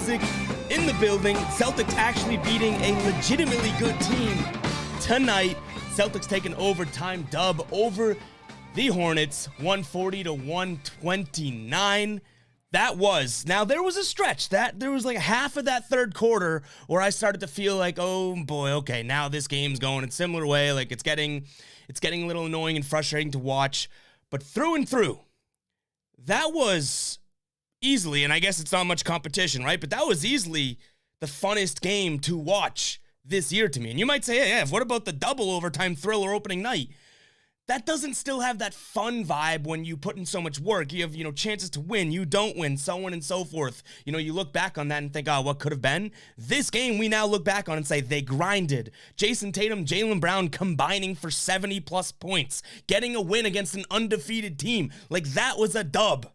music in the building. Celtics actually beating a legitimately good team tonight. Celtics take an overtime dub over the Hornets, 140-129. Now there was a stretch that there was like half of that third quarter where I started to feel like, oh boy, okay, now this game's going in a similar way. Like it's getting a little annoying and frustrating to watch. But through and through, that was easily, and I guess it's not much competition, right? But that was easily the funnest game to watch this year to me. And you might say, hey, yeah, what about the double overtime thriller opening night? That doesn't still have that fun vibe when you put in so much work. You have, chances to win, you don't win, so on and so forth. You look back on that and think, oh, what could have been? This game, we now look back on and say they grinded. Jayson Tatum, Jaylen Brown combining for 70-plus points, getting a win against an undefeated team. Like, that was a dub.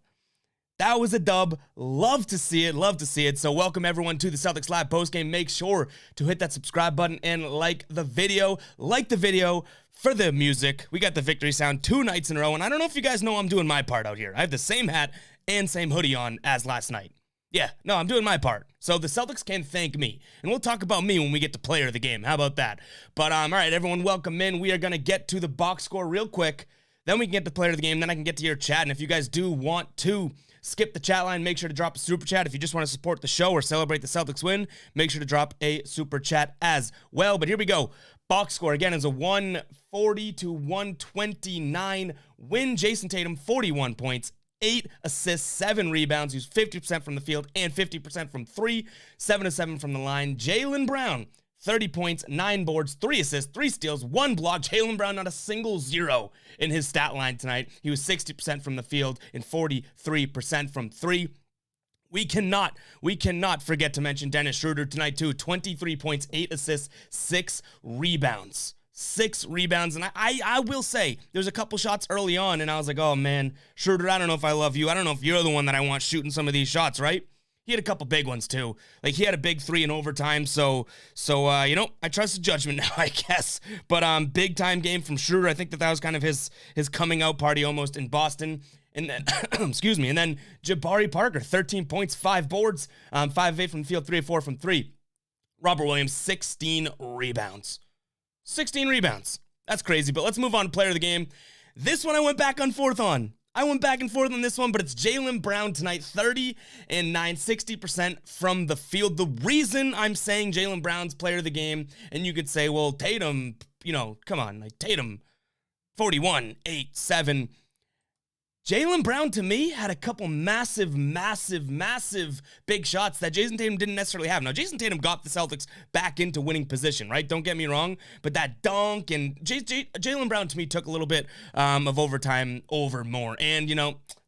That was a dub. Love to see it. So welcome everyone to the Celtics Live postgame. Make sure to hit that subscribe button and like the video. Like the video for the music. We got the victory sound 2 nights in a row, and I don't know if you guys know I'm doing my part out here. I have the same hat and same hoodie on as last night. Yeah, no, I'm doing my part. So the Celtics can thank me, and we'll talk about me when we get to player of the game. How about that? But all right, everyone, welcome in. We are going to get to the box score real quick. Then we can get to player of the game. Then I can get to your chat, and if you guys do want to skip the chat line, make sure to drop a super chat. If you just want to support the show or celebrate the Celtics win, make sure to drop a super chat as well. But here we go. Box score, again, is a 140-129 win. Jayson Tatum, 41 points, 8 assists, 7 rebounds. He was 50% from the field and 50% from 3, 7-7 from the line. Jaylen Brown, 30 points, 9 boards, 3 assists, 3 steals, 1 block. Jaylen Brown, not a single zero in his stat line tonight. He was 60% from the field and 43% from 3. We cannot forget to mention Dennis Schroeder tonight too. 23 points, 8 assists, 6 rebounds. 6 rebounds, and I will say, there's a couple shots early on, and I was like, oh man, Schroeder, I don't know if I love you. I don't know if you're the one that I want shooting some of these shots, right? He had a couple big ones too. Like he had a big 3 in overtime, so I trust his judgment now, I guess. But big time game from Schroeder. I think that was kind of his coming out party almost in Boston. And then, excuse me, and then Jabari Parker, 13 points, 5 boards, 5 of 8 from the field, 3 of 4 from 3. Robert Williams, 16 rebounds. 16 rebounds. That's crazy, but let's move on to player of the game. This one I went back and forth on. This one, but it's Jaylen Brown tonight, 30 and 9, 60% from the field. The reason I'm saying Jaylen Brown's player of the game, and you could say, well, Tatum, come on, like Tatum, 41, 8, 7. Jaylen Brown, to me, had a couple massive big shots that Jayson Tatum didn't necessarily have. Now, Jayson Tatum got the Celtics back into winning position, right? Don't get me wrong, but that dunk and Jaylen Brown, to me, took a little bit of overtime over more. And,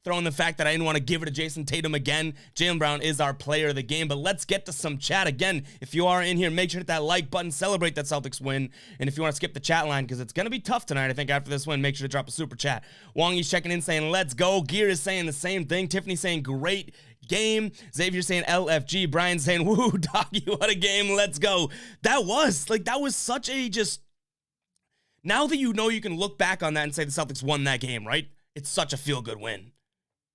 throwing the fact that I didn't want to give it to Jayson Tatum again, Jaylen Brown is our player of the game. But let's get to some chat again. If you are in here, make sure to hit that like button, celebrate that Celtics win. And if you want to skip the chat line, because it's going to be tough tonight, I think, after this win, make sure to drop a super chat. Wongy's checking in saying, let's go. Gear is saying the same thing. Tiffany saying, great game. Xavier saying, LFG. Brian saying, woo, doggy, what a game. Let's go. That was such a just, now that you can look back on that and say the Celtics won that game, right? It's such a feel-good win.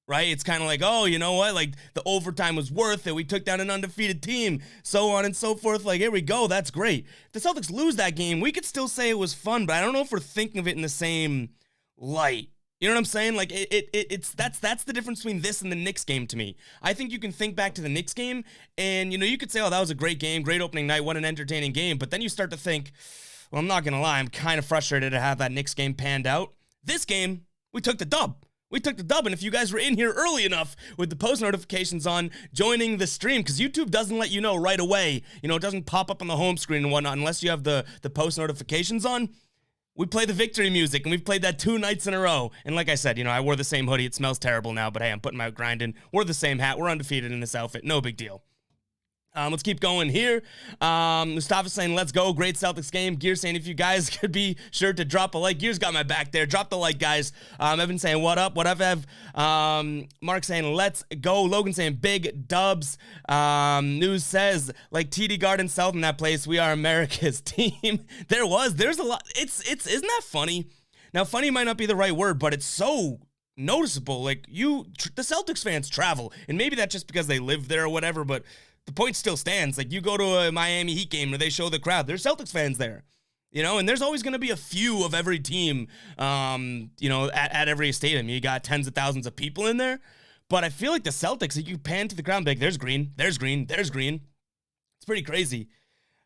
Right? It's kind of like, oh, you know what? Like, the overtime was worth it. We took down an undefeated team, so on and so forth. Like, here we go. That's great. If the Celtics lose that game, we could still say it was fun, but I don't know if we're thinking of it in the same light. You know what I'm saying? Like, that's the difference between this and the Knicks game to me. I think you can think back to the Knicks game, and, you could say, oh, that was a great game, great opening night, what an entertaining game. But then you start to think, well, I'm not going to lie, I'm kind of frustrated to have that Knicks game panned out. This game, we took the dub. And if you guys were in here early enough with the post notifications on, joining the stream, because YouTube doesn't let you know right away, it doesn't pop up on the home screen and whatnot unless you have the post notifications on. We play the victory music, and we've played that 2 nights in a row. And like I said, I wore the same hoodie. It smells terrible now, but hey, I'm putting my grind in. Wore the same hat. We're undefeated in this outfit. No big deal. Let's keep going here. Mustafa saying, let's go. Great Celtics game. Gear saying, if you guys could be sure to drop a like. Gear's got my back there. Drop the like, guys. Evan saying, what up? What up, Ev? Mark saying, let's go. Logan saying, big dubs. News says, like TD Garden South in that place, we are America's team. There's a lot. Isn't that funny? Now, funny might not be the right word, but it's so noticeable. Like, the Celtics fans travel, and maybe that's just because they live there or whatever, but the point still stands. Like, you go to a Miami Heat game where they show the crowd, there's Celtics fans there. You know, and there's always going to be a few of every team, you know, at every stadium. You got tens of thousands of people in there. But I feel like the Celtics, like, you pan to the ground, like, there's green, there's green, there's green. It's pretty crazy.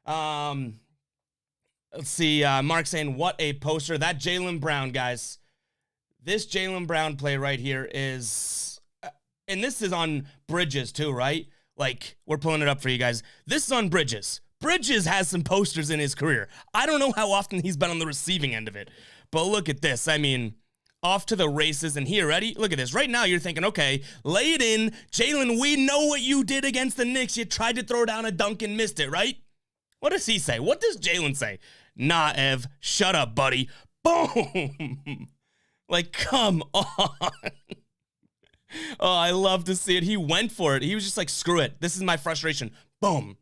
Let's see. Mark saying, what a poster. That Jaylen Brown, guys. This Jaylen Brown play right here is, and this is on Bridges too, right? Like, we're pulling it up for you guys. This is on Bridges. Bridges has some posters in his career. I don't know how often he's been on the receiving end of it, but look at this. I mean, off to the races, and here, ready? Look at this. Right now, you're thinking, okay, lay it in. Jaylen, we know what you did against the Knicks. You tried to throw down a dunk and missed it, right? What does he say? What does Jaylen say? Nah, Ev, shut up, buddy. Boom. Like, come on. Oh, I love to see it. He went for it. He was just like, screw it. This is my frustration. Boom.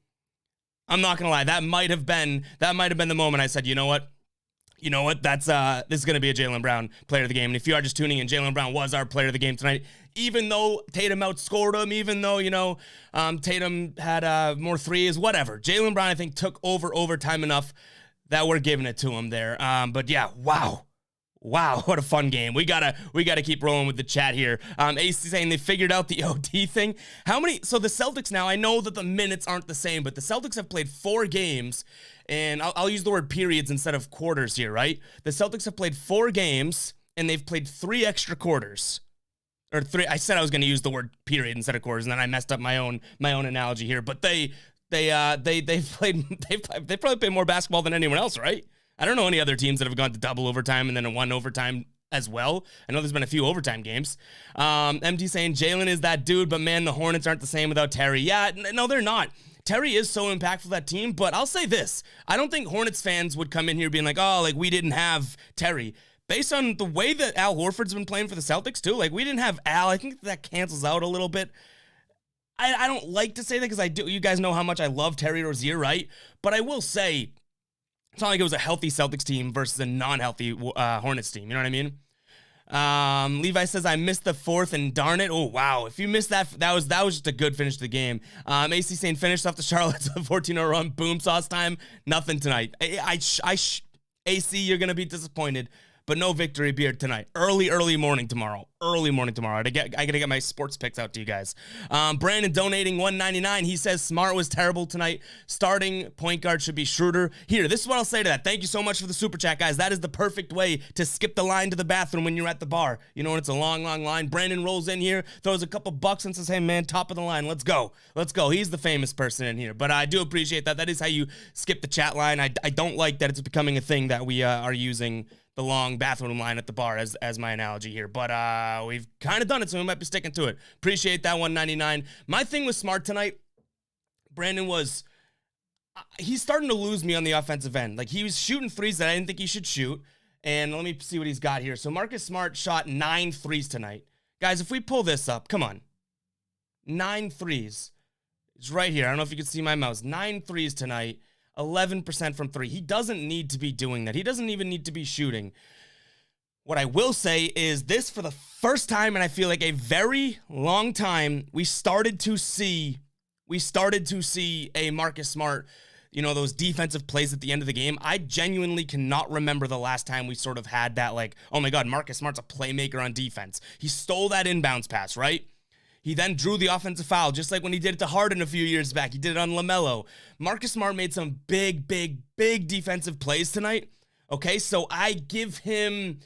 I'm not gonna lie, that might have been the moment I said, you know what? That's this is gonna be a Jaylen Brown player of the game. And if you are just tuning in, Jaylen Brown was our player of the game tonight. Even though Tatum outscored him, even though, you know, Tatum had more threes, whatever. Jaylen Brown, I think, took overtime enough that we're giving it to him there. But yeah, wow. Wow, what a fun game. We gotta keep rolling with the chat here. AC saying they figured out the OT thing. So the Celtics now, I know that the minutes aren't the same, but the Celtics have played 4 games, and I'll use the word periods instead of quarters here, right? The Celtics have played 4 games, and they've played 3 extra quarters. Or 3, I said I was gonna use the word period instead of quarters, and then I messed up my own analogy here. But they've probably played more basketball than anyone else, right? I don't know any other teams that have gone to double overtime and then one overtime as well. I know there's been a few overtime games. MT saying Jaylen is that dude, but man, the Hornets aren't the same without Terry. Yeah, no, they're not. Terry is so impactful for that team, but I'll say this. I don't think Hornets fans would come in here being like, oh, like, we didn't have Terry. Based on the way that Al Horford's been playing for the Celtics too, like, we didn't have Al. I think that cancels out a little bit. I don't like to say that because I do. You guys know how much I love Terry Rozier, right? But I will say, it's not like it was a healthy Celtics team versus a non-healthy Hornets team. You know what I mean? Levi says, I missed the 4th, and darn it. Oh, wow. If you missed that, that was just a good finish to the game. AC saying, finished off the Charlottes with a 14-0 run. Boom sauce time. Nothing tonight. AC, you're going to be disappointed. But no victory beer tonight. Early morning tomorrow. I gotta get my sports picks out to you guys. Brandon donating $1.99. He says Smart was terrible tonight. Starting point guard should be Schroeder. Here, this is what I'll say to that. Thank you so much for the super chat, guys. That is the perfect way to skip the line to the bathroom when you're at the bar. You know, when it's a long line. Brandon rolls in here, throws a couple bucks and says, hey man, top of the line. Let's go. He's the famous person in here. But I do appreciate that. That is how you skip the chat line. I don't like that it's becoming a thing that we are using the long bathroom line at the bar as my analogy here. But we've kind of done it, so we might be sticking to it. Appreciate that $1.99. My thing with Smart tonight, Brandon, was he's starting to lose me on the offensive end. Like, he was shooting threes that I didn't think he should shoot. And let me see what he's got here. So Marcus Smart shot 9 threes tonight. Guys, if we pull this up, come on. 9 threes. It's right here. I don't know if you can see my mouse. 9 threes tonight. 11% from 3. He doesn't need to be doing that. He doesn't even need to be shooting. What I will say is this, for the first time in I feel like a very long time, we started to see a Marcus Smart, you know, those defensive plays at the end of the game. I genuinely cannot remember the last time we sort of had that, like, oh my God, Marcus Smart's a playmaker on defense. He stole that inbounds pass, right? He then drew the offensive foul, just like when he did it to Harden a few years back. He did it on LaMelo. Marcus Smart made some big defensive plays tonight. Okay, so I give him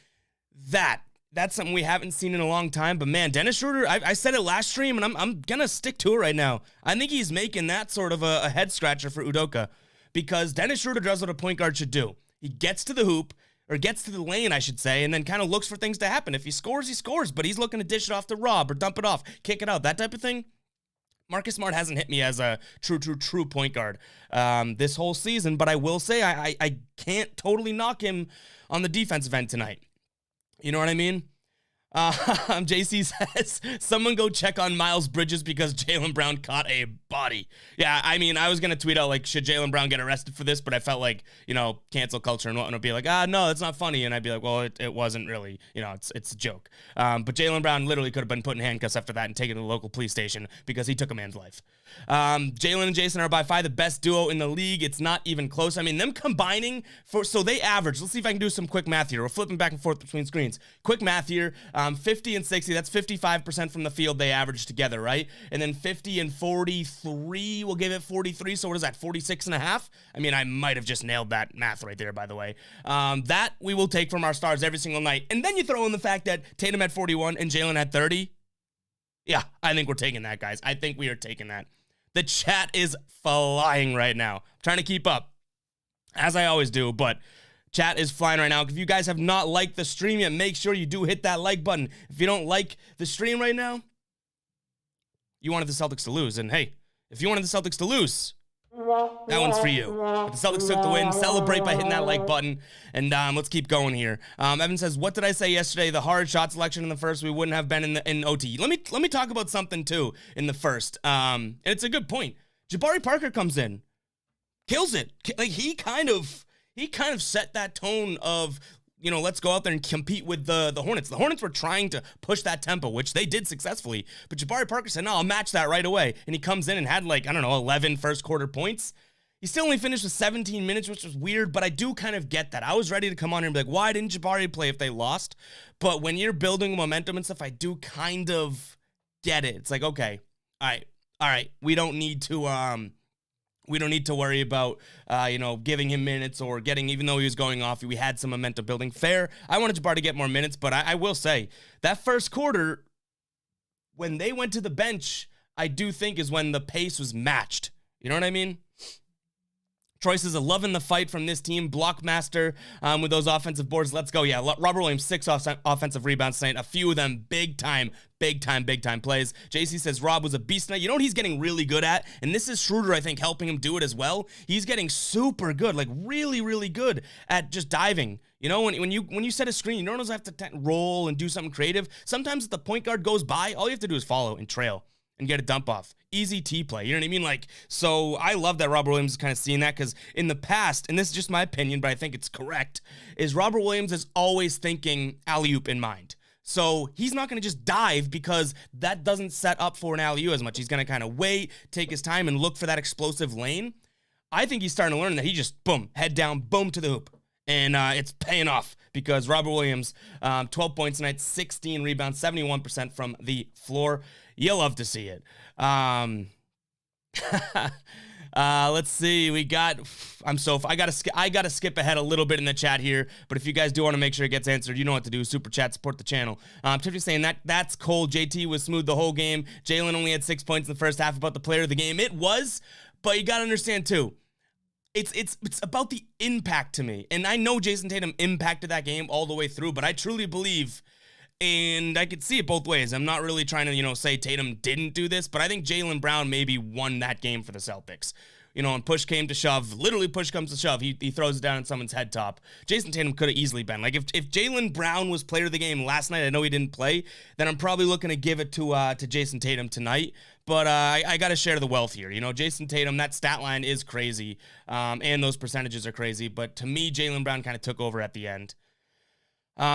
that. That's something we haven't seen in a long time. But man, Dennis Schroeder, I said it last stream, and I'm gonna stick to it right now. I think he's making that sort of a head scratcher for Udoka, because Dennis Schroeder does what a point guard should do. He gets to the hoop, or gets to the lane, I should say, and then kind of looks for things to happen. If he scores, he scores, but he's looking to dish it off to Rob or dump it off, kick it out, that type of thing. Marcus Smart hasn't hit me as a true point guard this whole season, but I will say I can't totally knock him on the defensive end tonight. You know what I mean? JC says, someone go check on Miles Bridges because Jaylen Brown caught a body. Yeah, I mean, I was going to tweet out, like, should Jaylen Brown get arrested for this? But I felt like, you know, cancel culture and whatnot would be like, no, it's not funny. And I'd be like, well, it wasn't really, you know, it's a joke. But Jaylen Brown literally could have been put in handcuffs after that and taken to the local police station because he took a man's life. Jaylen and Jayson are by far the best duo in the league. It's not even close. I mean, them combining so they average. Let's see if I can do some quick math here. We're flipping back and forth between screens. Quick math here. 50 and 60, that's 55% from the field they average together, right? And then 50 and 43, we'll give it 43. So what is that, 46 and a half? I mean, I might have just nailed that math right there, by the way. That we will take from our stars every single night. And then you throw in the fact that Tatum had 41 and Jaylen had 30. Yeah, I think we're taking that, guys. I think we are taking that. The chat is flying right now. I'm trying to keep up, as I always do, but chat is flying right now. If you guys have not liked the stream yet, make sure you do hit that like button. If you don't like the stream right now, you wanted the Celtics to lose. And hey, if you wanted the Celtics to lose, that one's for you. If the Celtics took the win, celebrate by hitting that like button, and let's keep going here. Evan says, what did I say yesterday? The hard shot selection in the first, we wouldn't have been in OT. Let me talk about something, too, in the first. And it's a good point. Jabari Parker comes in, kills it. Like, he kind of set that tone of, let's go out there and compete with the Hornets. The Hornets were trying to push that tempo, which they did successfully. But Jabari Parker said, no, I'll match that right away. And he comes in and had 11 first quarter points. He still only finished with 17 minutes, which was weird, but I do kind of get that. I was ready to come on here and be like, why didn't Jabari play if they lost? But when you're building momentum and stuff, I do kind of get it. It's like, okay, all right. We don't need to worry about, giving him minutes or even though he was going off, we had some momentum building. Fair. I wanted Jabari to get more minutes, but I will say that first quarter, when they went to the bench, I do think is when the pace was matched. You know what I mean? Troy says, loving the fight from this team. Blockmaster with those offensive boards. Let's go. Yeah, Robert Williams, 6 offensive rebounds tonight. A few of them big time plays. JC says, Rob was a beast tonight. You know what he's getting really good at? And this is Schroeder, I think, helping him do it as well. He's getting super good, like really, really good at just diving. When you set a screen, you don't always have to roll and do something creative. Sometimes if the point guard goes by, all you have to do is follow and trail and get a dump off. Easy T play. You know what I mean? So I love that Robert Williams is kind of seeing that, because in the past, and this is just my opinion, but I think it's correct, is Robert Williams is always thinking alley-oop in mind. So he's not going to just dive, because that doesn't set up for an alley-oop as much. He's going to kind of wait, take his time, and look for that explosive lane. I think he's starting to learn that he just, boom, head down, boom to the hoop. And it's paying off, because Robert Williams, 12 points tonight, 16 rebounds, 71% from the floor. You'll love to see it. Let's see. I gotta skip ahead a little bit in the chat here, but if you guys do want to make sure it gets answered, you know what to do. Super chat, support the channel. Tiffany saying that's cold. JT was smooth the whole game. Jaylen only had 6 points in the first half. About the player of the game, it was, but you gotta understand too. It's about the impact to me. And I know Jayson Tatum impacted that game all the way through, but I truly believe, and I could see it both ways. I'm not really trying to, say Tatum didn't do this, but I think Jaylen Brown maybe won that game for the Celtics. And push came to shove, literally push comes to shove, he throws it down on someone's head top. Jayson Tatum could have easily been. If Jaylen Brown was player of the game last night, I know he didn't play, then I'm probably looking to give it to Jayson Tatum tonight. But I got to share the wealth here. Jayson Tatum, that stat line is crazy, and those percentages are crazy. But to me, Jaylen Brown kind of took over at the end.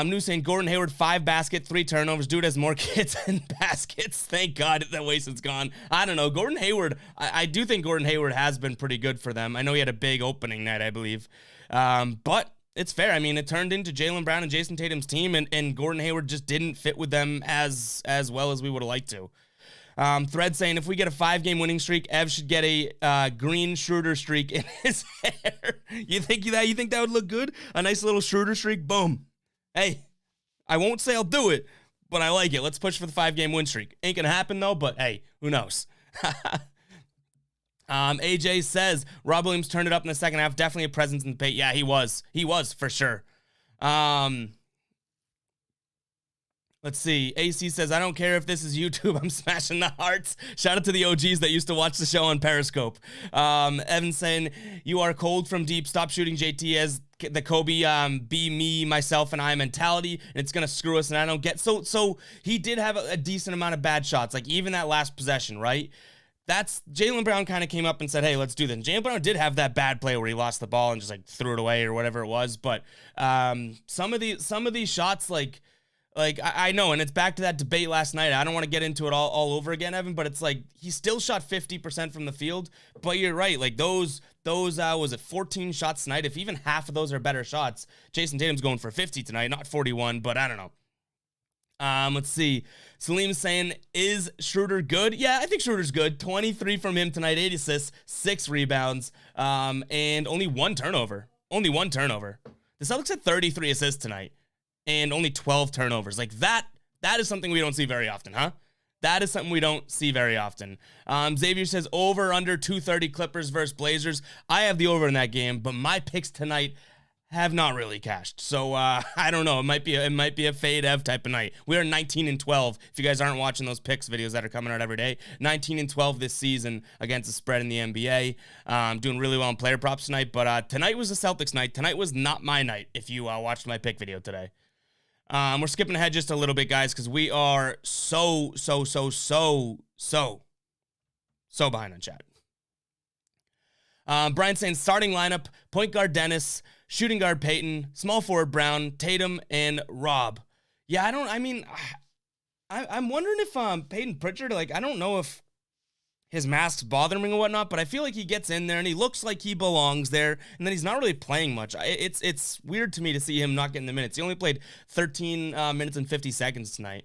New saying, Gordon Hayward, 5 baskets, 3 turnovers. Dude has more kids than baskets. Thank God that Wayson's gone. I don't know. Gordon Hayward, I do think Gordon Hayward has been pretty good for them. I know he had a big opening night, I believe. But it's fair. I mean, it turned into Jaylen Brown and Jayson Tatum's team, and Gordon Hayward just didn't fit with them as well as we would have liked to. Thread saying, if we get a 5-game winning streak, Ev should get a green Schroeder streak in his hair. You think that would look good? A nice little Schroeder streak? Boom. Hey, I won't say I'll do it, but I like it. Let's push for the 5-game win streak. Ain't gonna happen though, but hey, who knows? AJ says, Rob Williams turned it up in the second half. Definitely a presence in the paint. Yeah, he was for sure. Let's see. AC says, I don't care if this is YouTube. I'm smashing the hearts. Shout out to the OGs that used to watch the show on Periscope. Evan saying, you are cold from deep. Stop shooting JT as the Kobe be me, myself, and I mentality. And it's going to screw us. And I don't get. So he did have a decent amount of bad shots. Like even that last possession, right? That's Jaylen Brown kind of came up and said, hey, let's do this. And Jaylen Brown did have that bad play where he lost the ball and just like threw it away or whatever it was. But some of these shots, like Like, I know, and it's back to that debate last night. I don't want to get into it all over again, Evan, but it's like he still shot 50% from the field. But you're right. Like, those was it 14 shots tonight? If even half of those are better shots, Jayson Tatum's going for 50 tonight, not 41, but I don't know. Let's see. Salim's saying, is Schroeder good? Yeah, I think Schroeder's good. 23 from him tonight, 8 assists, 6 rebounds, and only 1 turnover. Only 1 turnover. The Celtics had 33 assists tonight and only 12 turnovers. Like, that is something we don't see very often, huh? That is something we don't see very often. Xavier says, over under 230 Clippers versus Blazers. I have the over in that game, but my picks tonight have not really cashed. So I don't know. It might be a fade Ev type of night. We are 19-12. If you guys aren't watching those picks videos that are coming out every day, 19-12 this season against the spread in the NBA. Doing really well in player props tonight. But tonight was the Celtics night. Tonight was not my night. If you watched my pick video today. We're skipping ahead just a little bit, guys, because we are so behind on chat. Brian saying starting lineup: point guard Dennis, shooting guard Peyton, small forward Brown, Tatum, and Rob. Yeah, I'm wondering if Peyton Pritchard, like, I don't know if his mask's bothering him or whatnot, but I feel like he gets in there and he looks like he belongs there, and then he's not really playing much. It's weird to me to see him not getting the minutes. He only played 13 minutes and 50 seconds tonight.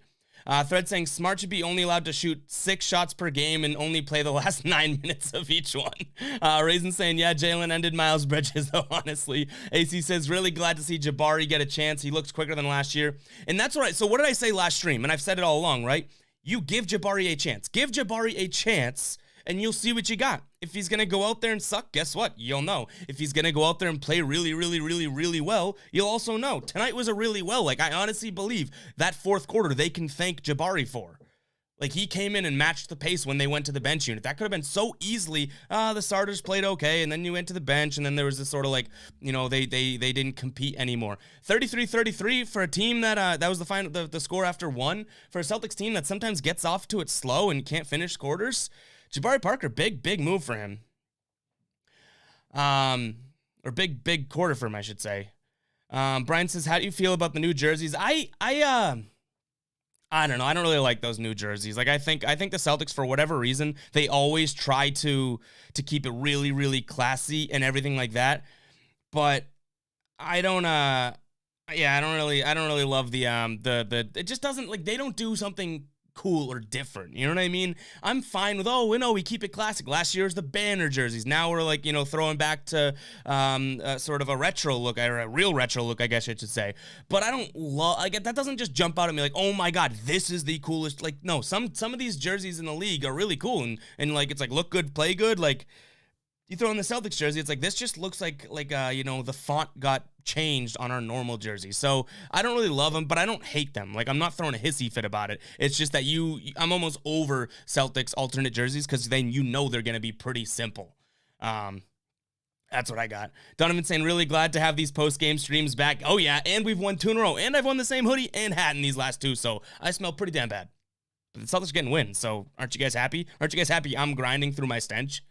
Thread saying Smart should be only allowed to shoot 6 shots per game and only play the last 9 minutes of each one. Raisin saying, yeah, Jaylen ended Miles Bridges, though, honestly. AC says, really glad to see Jabari get a chance. He looks quicker than last year. And that's right. So what did I say last stream? And I've said it all along, right? You give Jabari a chance. Give Jabari a chance, and you'll see what you got. If he's going to go out there and suck, guess what? You'll know. If he's going to go out there and play really well, you'll also know. Tonight was a really well. Like, I honestly believe that fourth quarter they can thank Jabari for. Like, he came in and matched the pace when they went to the bench unit. That could have been so easily, the starters played okay, and then you went to the bench, and then there was this sort of like, you know, they didn't compete anymore. 33-33 for a team that was the final, the score after 1. For a Celtics team that sometimes gets off to it slow and can't finish quarters. Jabari Parker, big move for him. Or big quarter for him, I should say. Brian says, how do you feel about the new jerseys? I don't know. I don't really like those new jerseys. Like, I think the Celtics, for whatever reason, they always try to keep it really classy and everything like that. But I don't really love the it just doesn't, like, they don't do something cool or different, you know what I mean? I'm fine with, we keep it classic. Last year was the banner jerseys. Now we're like, throwing back to sort of a retro look, or a real retro look, I guess I should say. But I don't love, like, that doesn't just jump out at me like, oh my god, this is the coolest. Like, no, some of these jerseys in the league are really cool, and like, it's like, look good, play good. Like, you throw in the Celtics jersey, it's like, this just looks like the font got changed on our normal jersey. So I don't really love them, but I don't hate them. Like, I'm not throwing a hissy fit about it. It's just that I'm almost over Celtics alternate jerseys, because then they're going to be pretty simple. That's what I got. Donovan saying, really glad to have these post-game streams back. Oh yeah, and we've won 2 in a row, and I've won the same hoodie and hat in these last 2, so I smell pretty damn bad. But the Celtics are getting wins, so aren't you guys happy? Aren't you guys happy I'm grinding through my stench?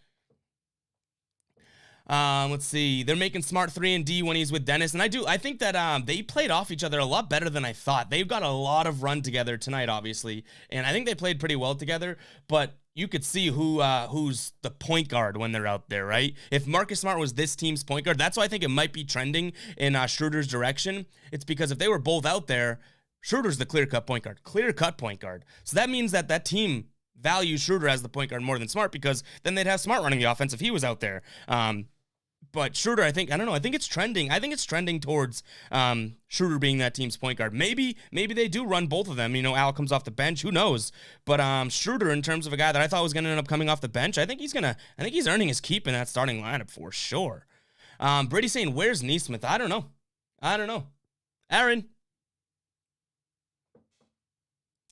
Let's see. They're making Smart 3 and D when he's with Dennis. And I think that they played off each other a lot better than I thought. They've got a lot of run together tonight, obviously. And I think they played pretty well together. But you could see who's the point guard when they're out there, right? If Marcus Smart was this team's point guard, that's why I think it might be trending in Schroeder's direction. It's because if they were both out there, Schroeder's the clear-cut point guard. Clear-cut point guard. So that means that team values Schroeder as the point guard more than Smart, because then they'd have Smart running the offense if he was out there. But Schroeder, I think it's trending. I think it's trending towards Schroeder being that team's point guard. Maybe they do run both of them. Al comes off the bench. Who knows? But Schroeder, in terms of a guy that I thought was going to end up coming off the bench, I think he's earning his keep in that starting lineup for sure. Brady saying, where's Nesmith? I don't know. Aaron.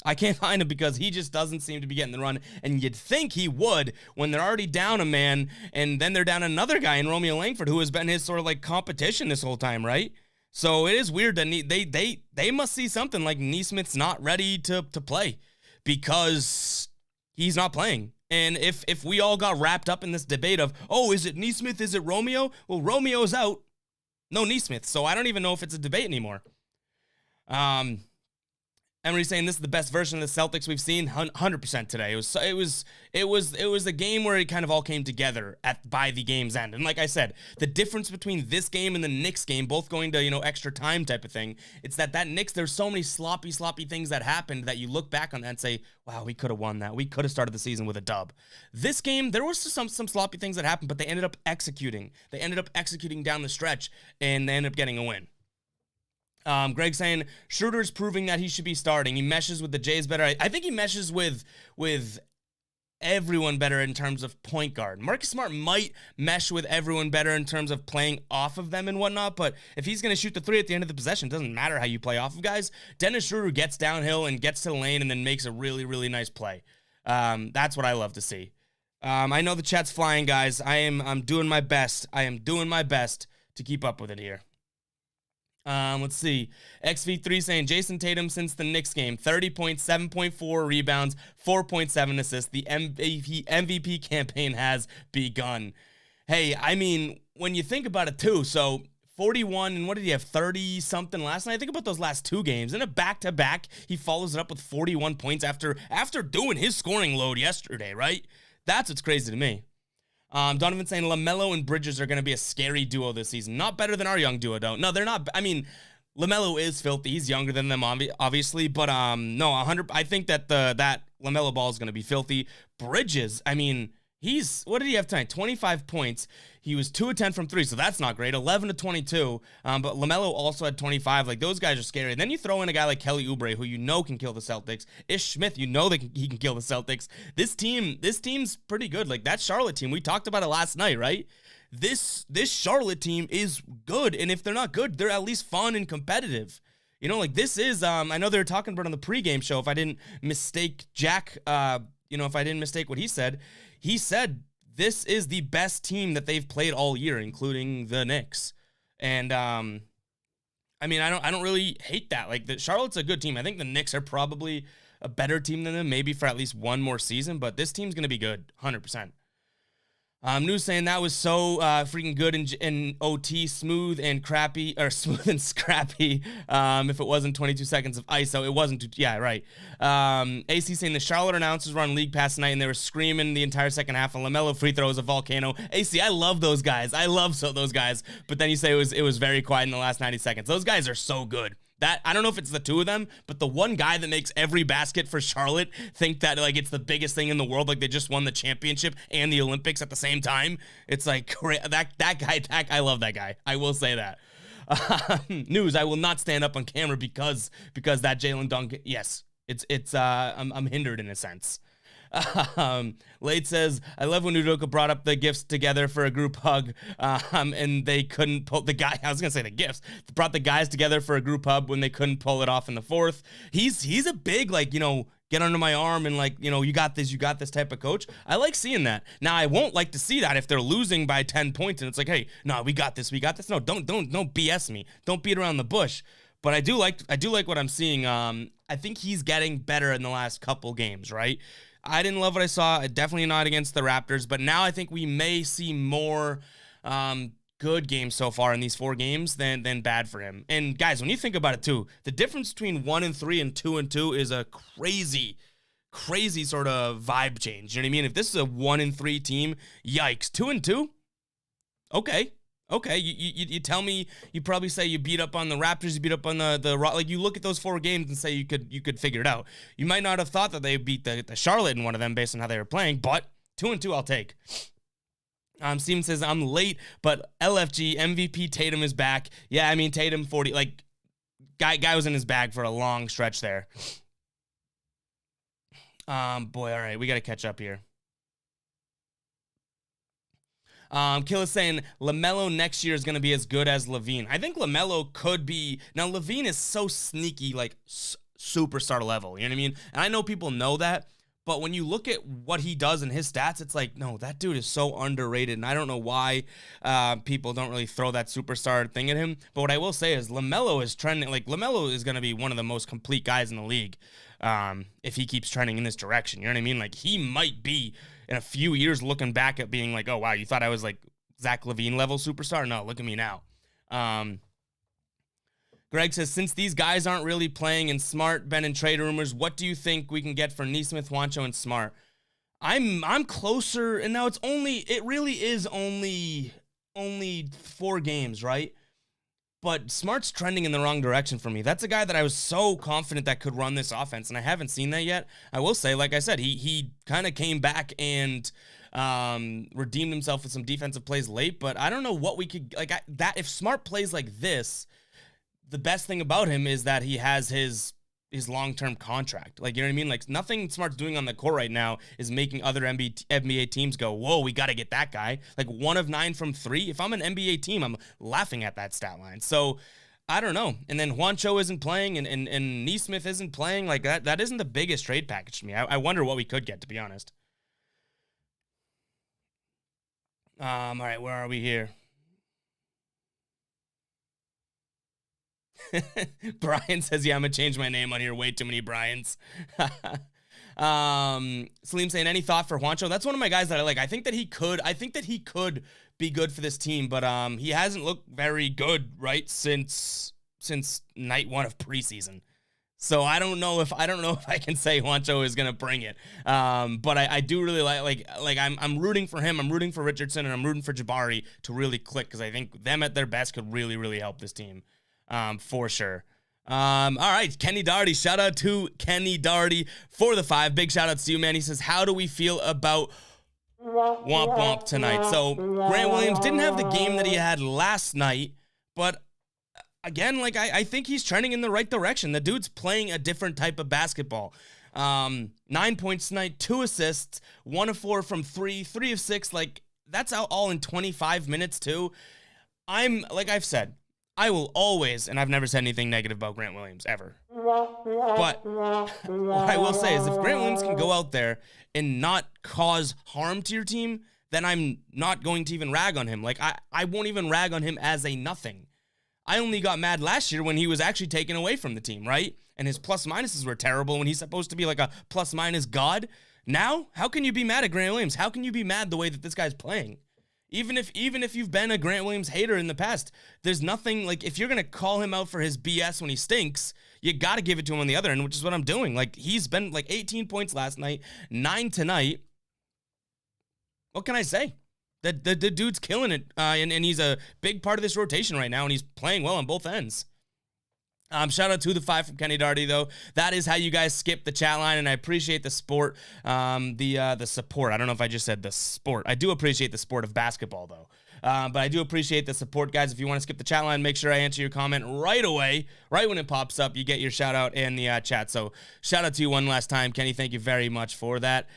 I can't find him because he just doesn't seem to be getting the run, and you'd think he would when they're already down a man, and then they're down another guy in Romeo Langford, who has been his sort of like competition this whole time, right? So it is weird that they must see something like Nesmith's not ready to play, because he's not playing. And if we all got wrapped up in this debate of, is it Nesmith, is it Romeo? Well, Romeo's out, no Nesmith, so I don't even know if it's a debate anymore. Emery's saying this is the best version of the Celtics we've seen 100% today. It was a game where it kind of all came together by the game's end. And like I said, the difference between this game and the Knicks game, both going to, extra time type of thing, it's that Knicks, there's so many sloppy things that happened that you look back on that and say, wow, we could have won that. We could have started the season with a dub. This game, there was some sloppy things that happened, but they ended up executing. They ended up executing down the stretch, and they ended up getting a win. Greg saying Schroeder's proving that he should be starting. He meshes with the Jays better. I think he meshes with everyone better in terms of point guard. Marcus Smart might mesh with everyone better in terms of playing off of them and whatnot, but if he's going to shoot the three at the end of the possession, it doesn't matter how you play off of guys. Dennis Schroeder gets downhill and gets to the lane and then makes a really, really nice play. That's what I love to see. I know the chat's flying, guys. I'm doing my best. I am doing my best to keep up with it here. Let's see. XV3 saying Jayson Tatum since the Knicks game, 30 points, 7.4 rebounds, 4.7 assists. The MVP campaign has begun. Hey, I mean, when you think about it too, so 41, and what did he have, 30-something last night? I think about those last two games. In a back-to-back, he follows it up with 41 points after doing his scoring load yesterday, right? That's what's crazy to me. Donovan saying LaMelo and Bridges are going to be a scary duo this season. Not better than our young duo, though. No, they're not. I mean, LaMelo is filthy. He's younger than them, obviously. But, no, 100. I think that that LaMelo ball is going to be filthy. Bridges, I mean, what did he have tonight? 25 points. He was 2 of 10 from 3, so that's not great. 11 to 22. But LaMelo also had 25. Like, those guys are scary. And then you throw in a guy like Kelly Oubre, who can kill the Celtics. Ish Smith, that he can kill the Celtics. This team's pretty good. Like, that Charlotte team, we talked about it last night, right? This Charlotte team is good, and if they're not good, they're at least fun and competitive. This is, I know they were talking about it on the pregame show, if I didn't mistake Jack, if I didn't mistake what he said this is the best team that they've played all year, including the Knicks. And, I mean, I don't really hate that. Like, Charlotte's a good team. I think the Knicks are probably a better team than them, maybe for at least one more season, but this team's going to be good, 100%. News saying that was so freaking good in OT, smooth and scrappy. If it wasn't 22 seconds of ISO, it wasn't. Yeah, right. AC saying the Charlotte announcers were on League Pass tonight and they were screaming the entire second half. And LaMelo free throw is a volcano. AC, I love those guys. Those guys. But then you say it was very quiet in the last 90 seconds. Those guys are so good. I don't know if it's the two of them, but the one guy that makes every basket for Charlotte think that, like, it's the biggest thing in the world, like they just won the championship and the Olympics at the same time. It's like, that guy, I love that guy. I will say that. News, I will not stand up on camera because that Jaylen dunk, yes, I'm hindered in a sense. Late says, I love when Udoka brought up the gifts together for a group hug, and they couldn't pull the guy. I was gonna say the gifts brought the guys together for a group hug when they couldn't pull it off in the fourth. He's a big, like, get under my arm and, like, you got this type of coach. I like seeing that. Now, I won't like to see that if they're losing by 10 points and it's like, hey, no, we got this. No, don't BS me. Don't beat around the bush. But I do like what I'm seeing. I think he's getting better in the last couple games, right? I didn't love what I saw. Definitely not against the Raptors. But now I think we may see more good games so far in these 4 games than bad for him. And guys, when you think about it too, the difference between 1-3 and 2-2 is a crazy sort of vibe change. You know what I mean? If this is a 1-3 team, yikes. 2-2, okay. You tell me, you probably say you beat up on the Raptors, you beat up on the like, you look at those 4 games and say you could figure it out. You might not have thought that they beat the Charlotte in one of them based on how they were playing, but 2-2 I'll take. Steven says, I'm late, but LFG MVP Tatum is back. Yeah, I mean, Tatum 40, like, guy was in his bag for a long stretch there. Boy, all right, we got to catch up here. Kill is saying LaMelo next year is going to be as good as LaVine. I think LaMelo could be. Now, LaVine is so sneaky, like superstar level. You know what I mean? And I know people know that. But when you look at what he does in his stats, it's like, no, that dude is so underrated. And I don't know why people don't really throw that superstar thing at him. But what I will say is LaMelo is trending. Like, LaMelo is going to be one of the most complete guys in the league if he keeps trending in this direction. You know what I mean? Like, he might be, in a few years, looking back at being like, oh, wow, you thought I was like Zach LaVine level superstar? No, look at me now. Greg says, since these guys aren't really playing in Smart, Ben, and trade rumors, what do you think we can get for Nesmith, Juancho, and Smart? I'm closer, and now it really is only 4 games, right? But Smart's trending in the wrong direction for me. That's a guy that I was so confident that could run this offense, and I haven't seen that yet. I will say, like I said, he kind of came back and redeemed himself with some defensive plays late, but I don't know what we could, if Smart plays like this, the best thing about him is that he has his long-term contract. Like, you know what I mean? Like, nothing Smart's doing on the court right now is making other NBA teams go, whoa, we got to get that guy. Like, 1 of 9 from 3. If I'm an NBA team, I'm laughing at that stat line. So, I don't know. And then Juancho isn't playing, and Nesmith isn't playing. Like, that isn't the biggest trade package to me. I wonder what we could get, to be honest. All right, where are we here? Brian says, yeah, I'm gonna change my name on here. Way too many Brians. Salim saying, any thought for Juancho? That's one of my guys that I like. I think that he could be good for this team, but he hasn't looked very good, right, since night 1 of preseason. So I don't know if I can say Juancho is gonna bring it. But I do really like I'm rooting for him. I'm rooting for Richardson, and I'm rooting for Jabari to really click, because I think them at their best could really, really help this team. For sure. All right, Kenny Doherty. Shout out to Kenny Doherty for the 5. Big shout out to you, man. He says, how do we feel about Womp Womp tonight? So Grant Williams didn't have the game that he had last night, but again, like I think he's trending in the right direction. The dude's playing a different type of basketball. 9 points tonight, 2 assists, 1 of 4 from 3, 3 of 6. Like, that's all in 25 minutes too. Like I've said, I will always, and I've never said anything negative about Grant Williams, ever. But what I will say is, if Grant Williams can go out there and not cause harm to your team, then I'm not going to even rag on him. Like, I won't even rag on him as a nothing. I only got mad last year when he was actually taken away from the team, right? And his plus-minuses were terrible when he's supposed to be like a plus-minus god. Now, how can you be mad at Grant Williams? How can you be mad the way that this guy's playing? Even if you've been a Grant Williams hater in the past, there's nothing, like, if you're going to call him out for his BS when he stinks, you got to give it to him on the other end, which is what I'm doing. Like, he's been like 18 points last night, 9 tonight. What can I say? The dude's killing it, and he's a big part of this rotation right now, and he's playing well on both ends. Shout out to the 5 from Kenny Doherty, though. That is how you guys skip the chat line, and I appreciate the sport, the support. I don't know if I just said the sport. I do appreciate the sport of basketball, though. But I do appreciate the support, guys. If you want to skip the chat line, make sure I answer your comment right away. Right when it pops up, you get your shout out in the chat. So shout out to you one last time, Kenny. Thank you very much for that.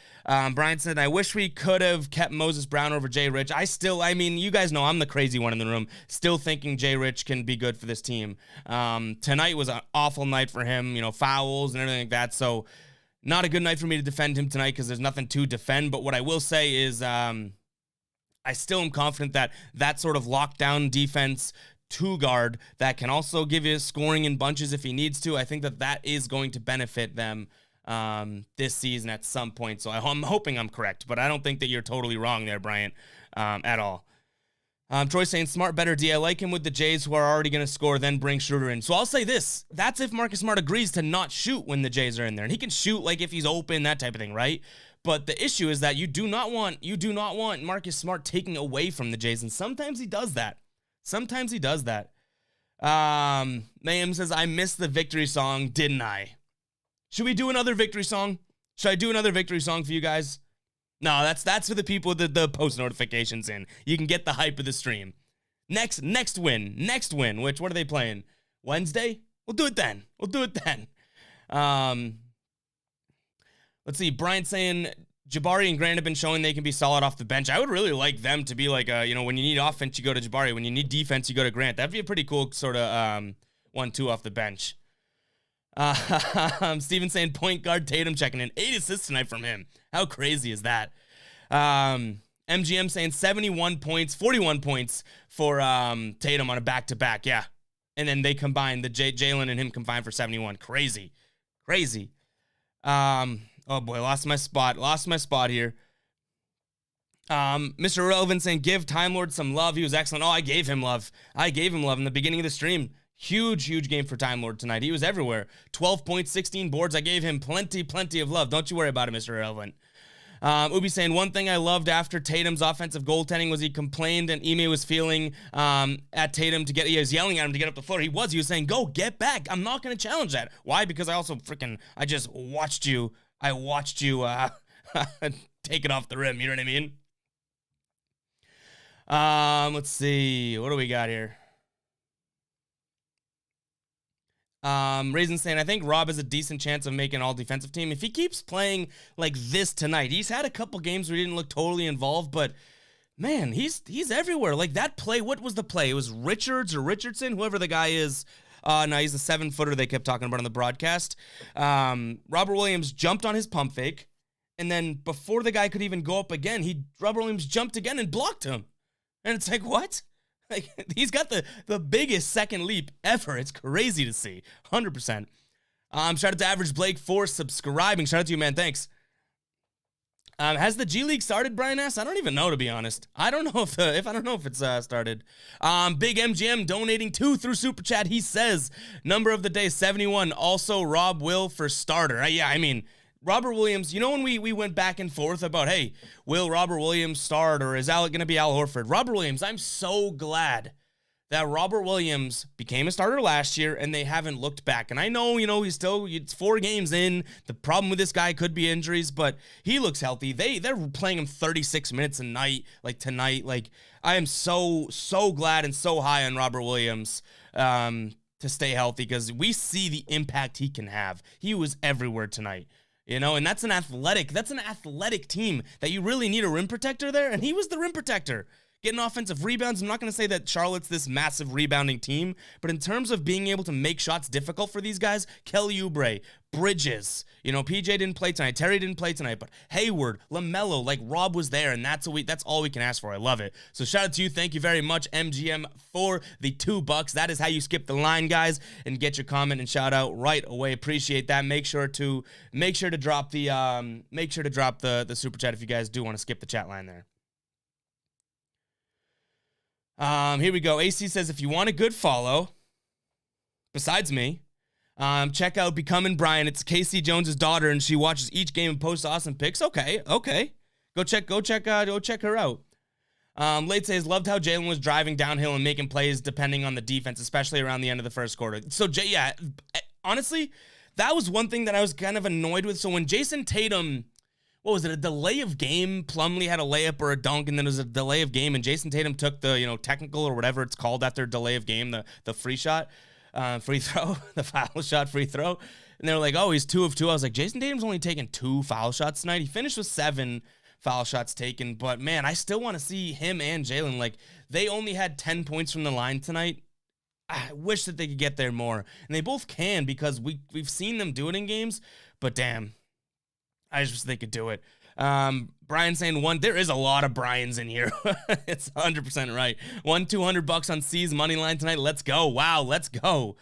Brian said, I wish we could have kept Moses Brown over Jay Rich. I mean, you guys know I'm the crazy one in the room, still thinking Jay Rich can be good for this team. Tonight was an awful night for him, fouls and everything like that. So not a good night for me to defend him tonight, because there's nothing to defend. But what I will say is, I still am confident that sort of lockdown defense, 2 guard that can also give you scoring in bunches if he needs to, I think that is going to benefit them this season at some point. So I'm hoping I'm correct, but I don't think that you're totally wrong there, Bryant, at all. Troy saying, Smart better D. I like him with the Jays, who are already going to score, then bring Schroeder in. So I'll say this. That's if Marcus Smart agrees to not shoot when the Jays are in there. And he can shoot like if he's open, that type of thing, right? But the issue is that you do not want Marcus Smart taking away from the Jays. And sometimes he does that. Mayhem says, I missed the victory song, didn't I? Should we do another victory song? Should I do another victory song for you guys? No, that's for the people with the post notifications in. You can get the hype of the stream. Next win, which, what are they playing? Wednesday? We'll do it then. Let's see. Brian saying, Jabari and Grant have been showing they can be solid off the bench. I would really like them to be like, when you need offense, you go to Jabari. When you need defense, you go to Grant. That'd be a pretty cool sort of 1-2 off the bench. Steven saying, point guard Tatum checking in. 8 assists tonight from him. How crazy is that? MGM saying 71 points, 41 points for Tatum on a back-to-back. Yeah. And then they combined, Jaylen and him combined for 71. Crazy. Oh boy, lost my spot here. Mr. Relevant saying, give Time Lord some love. He was excellent. Oh, I gave him love in the beginning of the stream. Huge game for Time Lord tonight. He was everywhere. 12 points, 16 boards. I gave him plenty of love. Don't you worry about it, Mr. Irrelevant. Ubi saying, one thing I loved after Tatum's offensive goaltending was he complained and Ime was feeling at Tatum to get, he was yelling at him to get up the floor. He was saying, go, get back. I'm not going to challenge that. Why? Because I also I just watched you. I watched you take it off the rim. You know what I mean? Let's see. What do we got here? Raisin saying, I think Rob has a decent chance of making an all-defensive team. If he keeps playing like this tonight, he's had a couple games where he didn't look totally involved, but man, he's everywhere. Like that play, what was the play? It was Richards or Richardson, whoever the guy is. No, he's the 7-footer they kept talking about on the broadcast. Robert Williams jumped on his pump fake, and then before the guy could even go up again, Robert Williams jumped again and blocked him. And it's like, what? Like, he's got the biggest second leap ever. It's crazy to see. 100%. Shout out to Average Blake for subscribing. Shout out to you, man. Thanks. Has the G League started, Brian asks? I don't even know, to be honest. I don't know if it's started. Big MGM donating 2 through Super Chat. He says, number of the day, 71. Also, Rob Will for starter. Yeah, I mean, Robert Williams, you know when we went back and forth about, hey, will Robert Williams start or is Alec going to be Al Horford? Robert Williams, I'm so glad that Robert Williams became a starter last year and they haven't looked back. And I know, it's 4 games in. The problem with this guy could be injuries, but he looks healthy. They're playing him 36 minutes a night, like tonight. Like, I am so glad and so high on Robert Williams to stay healthy because we see the impact he can have. He was everywhere tonight. And that's an athletic team that you really need a rim protector there, and he was the rim protector. Getting offensive rebounds, I'm not going to say that Charlotte's this massive rebounding team, but in terms of being able to make shots difficult for these guys, Kelly Oubre, Bridges, PJ didn't play tonight, Terry didn't play tonight, but Hayward, LaMelo, like Rob was there, and that's all we can ask for. I love it. So shout out to you. Thank you very much, MGM, for the $2. That is how you skip the line, guys, and get your comment and shout out right away. Appreciate that. Make sure to drop the super chat if you guys do want to skip the chat line there. Here we go. AC says, if you want a good follow, besides me, check out Becoming Brian. It's Casey Jones's daughter, and she watches each game and posts awesome picks. Okay. Go check her out. Late says, loved how Jaylen was driving downhill and making plays depending on the defense, especially around the end of the first quarter. So, honestly, that was one thing that I was kind of annoyed with. So when Jayson Tatum, what was it, a delay of game? Plumlee had a layup or a dunk, and then it was a delay of game, and Jayson Tatum took the, technical or whatever it's called after delay of game, the free shot, free throw, the foul shot free throw. And they were like, oh, he's 2 of 2. I was like, Jayson Tatum's only taken 2 foul shots tonight. He finished with 7 foul shots taken, but man, I still want to see him and Jaylen. Like, they only had 10 points from the line tonight. I wish that they could get there more, and they both can because we've seen them do it in games, but damn, I just wish they could do it. Brian saying there is a lot of Brians in here. It's 100% right. $200 on C's money line tonight. Let's go. Wow. Let's go.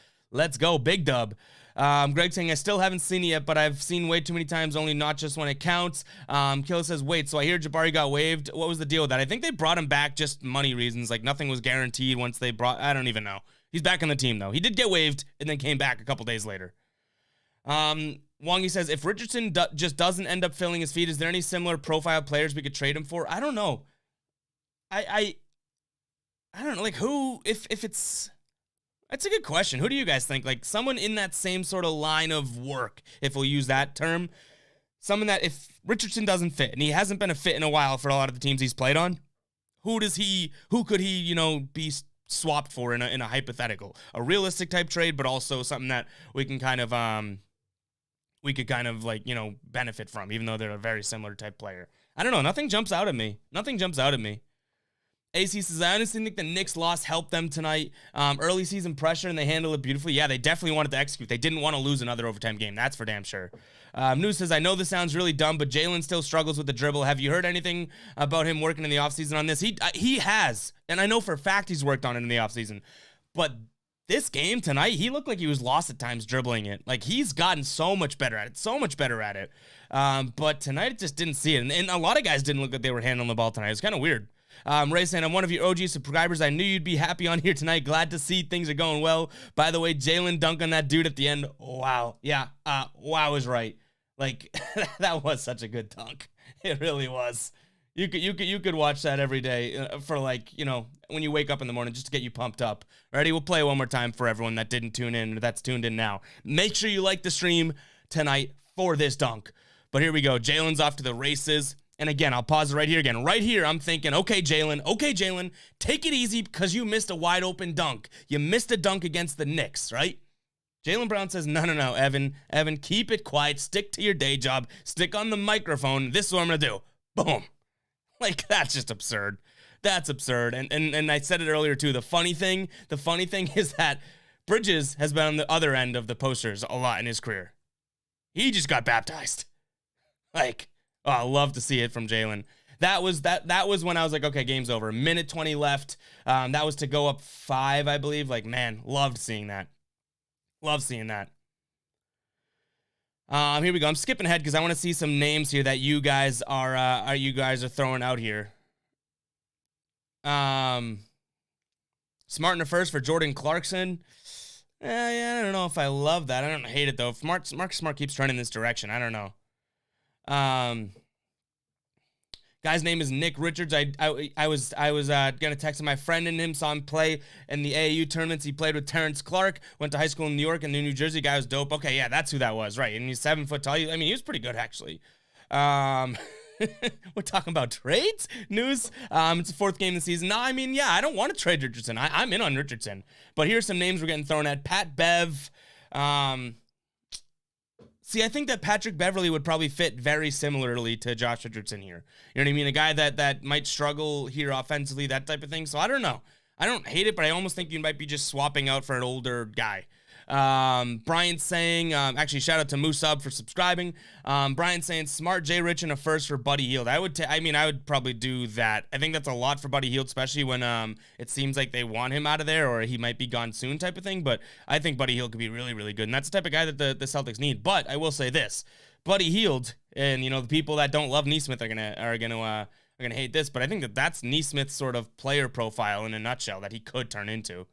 Big dub. Greg saying, I still haven't seen it yet, but I've seen way too many times, only not just when it counts. Killer says, wait, so I hear Jabari got waived. What was the deal with that? I think they brought him back just money reasons. Like, nothing was guaranteed once they I don't even know. He's back on the team, though. He did get waived and then came back a couple days later. Wongy says, if Richardson just doesn't end up filling his feet, is there any similar profile players we could trade him for? I don't know. I don't know, like, who, if it's, that's a good question. Who do you guys think? Like, someone in that same sort of line of work, if we'll use that term. Someone that, if Richardson doesn't fit, and he hasn't been a fit in a while for a lot of the teams he's played on, who could he, be swapped for in a hypothetical? A realistic type trade, but also something that we can kind of, benefit from, even though they're a very similar type player. I don't know. Nothing jumps out at me. AC says, I honestly think the Knicks loss helped them tonight. Early season pressure, and they handled it beautifully. Yeah, they definitely wanted to execute. They didn't want to lose another overtime game. That's for damn sure. News says, I know this sounds really dumb, but Jaylen still struggles with the dribble. Have you heard anything about him working in the offseason on this? He has, and I know for a fact he's worked on it in the offseason. But this game tonight, he looked like he was lost at times dribbling it. Like, he's gotten so much better at it. But tonight, it just didn't see it. And a lot of guys didn't look like they were handling the ball tonight. It's kind of weird. Ray saying, I'm one of your OG subscribers. I knew you'd be happy on here tonight. Glad to see things are going well. By the way, Jaylen dunk on that dude at the end. Wow. Yeah. Wow is right. Like, that was such a good dunk. It really was. You could watch that every day for, like, you know, when you wake up in the morning, just to get you pumped up. Ready? We'll play one more time for everyone that didn't tune in or that's tuned in now. Make sure you like the stream tonight for this dunk. But here we go. Jaylen's off to the races. And again, I'll pause it right here again. Right here, I'm thinking, okay, Jaylen, take it easy because you missed a wide open dunk. You missed a dunk against the Knicks, right? Jaylen Brown says, no, Evan, keep it quiet. Stick to your day job. Stick on the microphone. This is what I'm going to do. Boom. Like, that's just absurd. That's absurd. And I said it earlier, too. The funny thing is that Bridges has been on the other end of the posters a lot in his career. He just got baptized. Like, oh, I love to see it from Jaylen. That was when I was like, okay, game's over. Minute 20 left. That was to go up 5, I believe. Like, man, loved seeing that. Love seeing that. Here we go. I'm skipping ahead because I want to see some names here that you guys are throwing out here. Smart in the first for Jordan Clarkson. Yeah, I don't know if I love that. I don't hate it though. If Mark Smart keeps trending this direction, I don't know. Guy's name is Nick Richards. I was gonna text him. My friend and him saw him play in the AAU tournaments. He played with Terrence Clark. Went to high school in New York and New Jersey. Guy was dope. Okay, yeah, that's who that was, right? And he's 7 foot tall. I mean, he was pretty good actually. We're talking about trades news. It's the 4th game of the season. No, I mean, yeah, I don't want to trade Richardson. I'm in on Richardson. But here's some names we're getting thrown at. Pat Bev. See, I think that Patrick Beverley would probably fit very similarly to Josh Richardson here. You know what I mean? A guy that might struggle here offensively, that type of thing. So I don't know. I don't hate it, but I almost think you might be just swapping out for an older guy. Brian saying, actually shout out to Musab for subscribing. Brian saying Smart, Jay Rich, and a first for Buddy Hield. I would probably do that. I think that's a lot for Buddy Hield, especially when it seems like they want him out of there or he might be gone soon type of thing. But I think Buddy Hield could be really, really good. And that's the type of guy that the Celtics need. But I will say this, Buddy Hield, and you know, the people that don't love Neesmith are gonna hate this, but I think that's Neesmith's sort of player profile in a nutshell that he could turn into.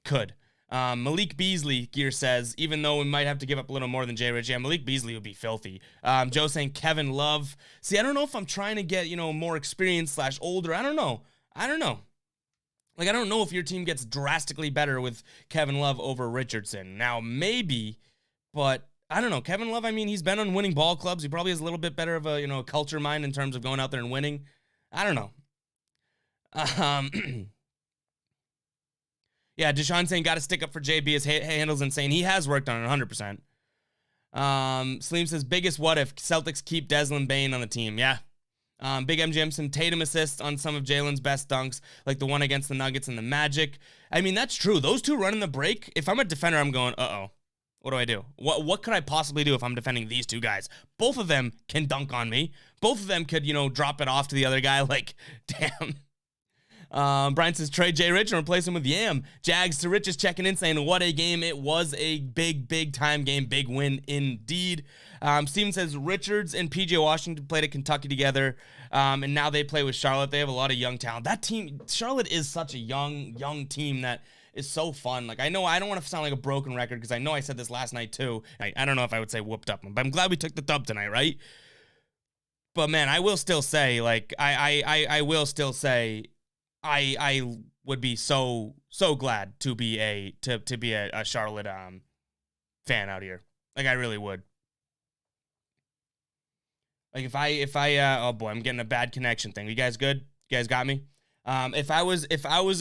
Could. Malik Beasley, Gear says, even though we might have to give up a little more than Jay Rich, yeah, Malik Beasley would be filthy. Joe saying Kevin Love. See, I don't know if I'm trying to get, you know, more experienced / older. I don't know. Like, I don't know if your team gets drastically better with Kevin Love over Richardson. Now, maybe, but I don't know. Kevin Love, I mean, he's been on winning ball clubs. He probably has a little bit better of a, you know, culture mind in terms of going out there and winning. I don't know. Yeah, Deshaun saying got to stick up for JB. His handle's insane. He has worked on it 100%. Sleem says biggest what if Celtics keep Desmond Bane on the team. Yeah. Big MGM, some Tatum assists on some of Jaylen's best dunks, like the one against the Nuggets and the Magic. I mean, that's true. Those two running the break. If I'm a defender, I'm going, uh-oh. What do I do? What could I possibly do if I'm defending these two guys? Both of them can dunk on me. Both of them could, you know, drop it off to the other guy. Like, damn. Brian says, trade Jay Rich and replace him with Yam. Jags to Rich is checking in saying, what a game. It was a big time game. Big win indeed. Steven says, Richards and PJ Washington played at Kentucky together, and now they play with Charlotte. They have a lot of young talent. That team, Charlotte is such a young team that is so fun. Like, I know I don't want to sound like a broken record because I know I said this last night too. I don't know if I would say whooped up, but I'm glad we took the dub tonight, right? But man, I will still say, like, I will still say, I would be so glad to be a Charlotte fan out here. Like, I really would. Like, if I oh boy, I'm getting a bad connection thing. You guys good? You guys got me? If I was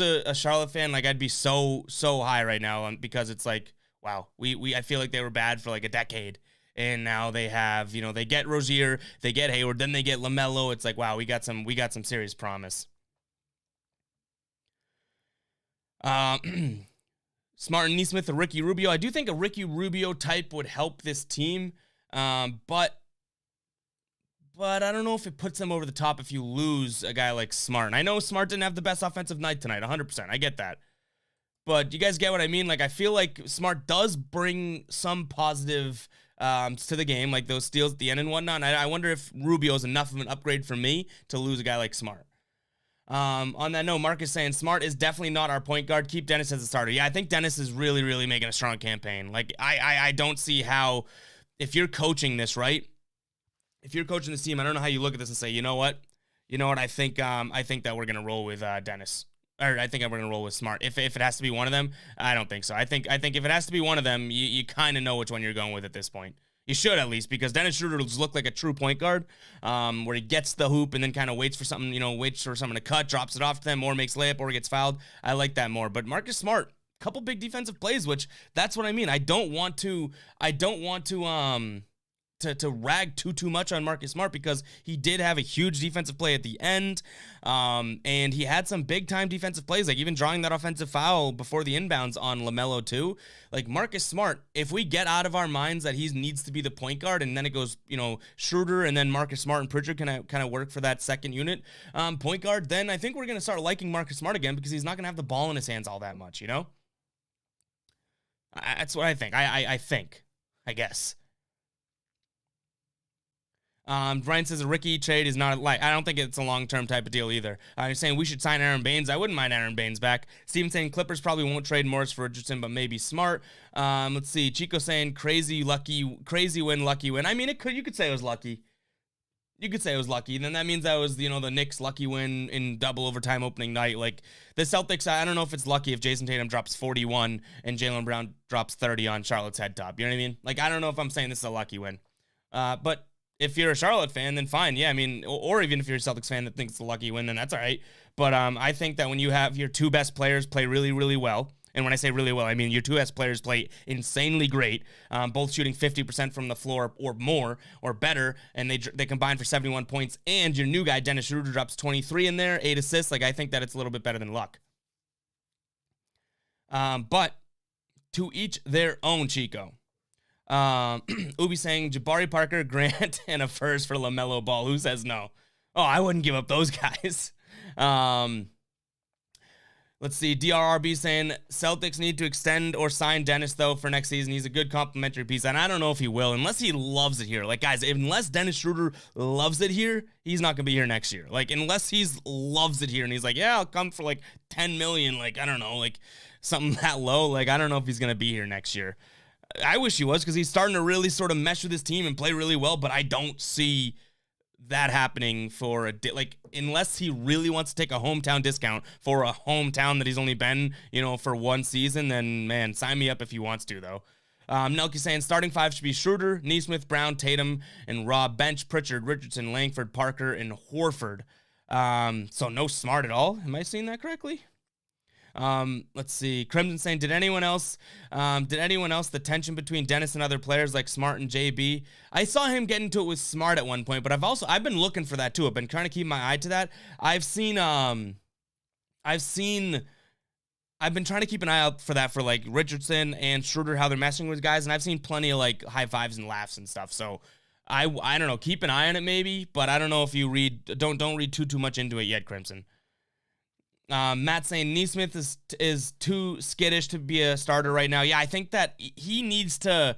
a Charlotte fan, like, I'd be so high right now because it's like, wow, I feel like they were bad for like a decade. And now they have, you know, they get Rozier, they get Hayward, then they get LaMelo. It's like, wow, we got some serious promise. Smart and Neesmith, a Ricky Rubio. I do think a Ricky Rubio type would help this team, but I don't know if it puts them over the top if you lose a guy like Smart. And I know Smart didn't have the best offensive night tonight, 100%. I get that. But you guys get what I mean? Like, I feel like Smart does bring some positive to the game, like those steals at the end and whatnot. And I wonder if Rubio is enough of an upgrade for me to lose a guy like Smart. On that note, Marcus saying Smart is definitely not our point guard. Keep Dennis as a starter. Yeah, I think Dennis is really, really making a strong campaign. Like, I don't see how, if you're coaching this, right? If you're coaching this team, I don't know how you look at this and say, you know what? I think that we're gonna roll with Dennis. Or I think we're gonna roll with Smart. If it has to be one of them, I don't think so. I think if it has to be one of them, you kind of know which one you're going with at this point. You should, at least, because Dennis Schroeder looks like a true point guard, where he gets the hoop and then kind of waits for something, to cut, drops it off to them, or makes layup, or gets fouled. I like that more. But Marcus Smart, couple big defensive plays, which that's what I mean. I don't want to rag too much on Marcus Smart, because he did have a huge defensive play at the end, and he had some big time defensive plays, like even drawing that offensive foul before the inbounds on LaMelo too. Like, Marcus Smart, if we get out of our minds that he needs to be the point guard, and then it goes, Schroeder and then Marcus Smart and Pritchard can kind of work for that second unit point guard, then I think we're going to start liking Marcus Smart again, because he's not going to have the ball in his hands all that much, That's what I think. I guess. Brian says a Ricky trade is not I don't think it's a long-term type of deal either. You're saying we should sign Aaron Baines. I wouldn't mind Aaron Baines back. Steven saying Clippers probably won't trade Morris for Richardson, but maybe Smart. Let's see. Chico saying crazy win, lucky win. I mean, you could say it was lucky. You could say it was lucky. Then that means that was, the Knicks' lucky win in double overtime opening night. Like, the Celtics, I don't know if it's lucky if Jayson Tatum drops 41 and Jaylen Brown drops 30 on Charlotte's head top. You know what I mean? Like, I don't know if I'm saying this is a lucky win. But if you're a Charlotte fan, then fine. Yeah, I mean, or even if you're a Celtics fan that thinks it's a lucky win, then that's all right. But I think that when you have your two best players play really, really well, and when I say really well, I mean your two best players play insanely great, both shooting 50% from the floor or more or better, and they combine for 71 points, and your new guy, Dennis Schroeder, drops 23 in there, 8 assists. Like, I think that it's a little bit better than luck. But to each their own, Chico. Ubi saying Jabari Parker, Grant, and a first for LaMelo Ball. Who says no? Oh, I wouldn't give up those guys. Let's see. DRRB saying Celtics need to extend or sign Dennis, though, for next season. He's a good complimentary piece, and I don't know if he will, unless he loves it here. Like, guys, unless Dennis Schroeder loves it here, he's not going to be here next year. Like, unless he loves it here and he's like, yeah, I'll come for like $10 million. Like, I don't know, like something that low. Like, I don't know if he's going to be here next year. I wish he was, because he's starting to really sort of mesh with his team and play really well, but I don't see that happening for unless he really wants to take a hometown discount for a hometown that he's only been, for one season, then, man, sign me up if he wants to, though. Nelke saying starting five should be Schroeder, Nesmith, Brown, Tatum, and Rob. Bench, Pritchard, Richardson, Langford, Parker, and Horford. So no Smart at all. Am I seeing that correctly? Let's see. Crimson saying, did anyone else the tension between Dennis and other players like Smart and JB? I saw him get into it with Smart at one point, but I've been looking for that too. I've been trying to keep my eye to that. I've been trying to keep an eye out for that for like Richardson and Schroeder, how they're messing with guys, and I've seen plenty of like high fives and laughs and stuff. So I don't know, keep an eye on it maybe, but I don't know if you don't read too much into it yet, Crimson. Matt saying Nesmith is too skittish to be a starter right now. Yeah, I think that he needs to.